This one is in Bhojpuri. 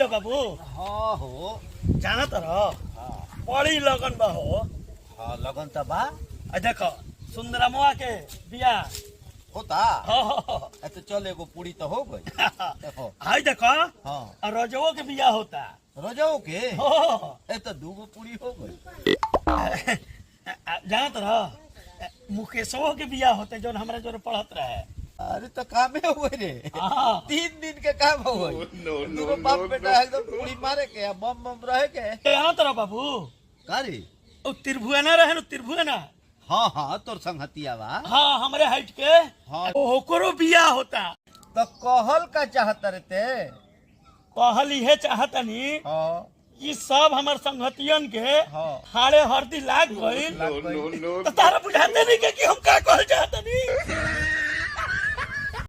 लो बाबू। हाँ हो। जाना तो रहो हाँ बड़ी लगन बा हो। हाँ लगन तो बा देखो सुंदरमुआ के बिया होता। हाँ तो चल एगो पूरी तो हो गई। देखो हाय देखो हाँ और रजवो के बिया होता। रजाओ के हो तो दूगो पूरी हो गई। जाना तो रहो मुकेशवो के बिया होते जो हमारे जो पढ़त रहे। अरे तो काम है हुए रे। हाँ 3 दिन के काम हो गई। दोनों बाप बेटा एकदम पूरी मारे के बम बम रहे के। जाना तो रहो बाबू कारी त्रिभुवना रहे न त्रिभुवना। हाँ हाँ तोर संगतिया बा। हाँ हमारे हाइट के हाँ ओकरो बिया होता। तो कहल का चाहत रहते। कहल इहे चाहतनी हाँ कि सब हमार संगतियन के हाँ हाड़े हरदी लाग गई। लग गई। तो तारा बुझाते नहीं कि हम का कहल चाहतनी।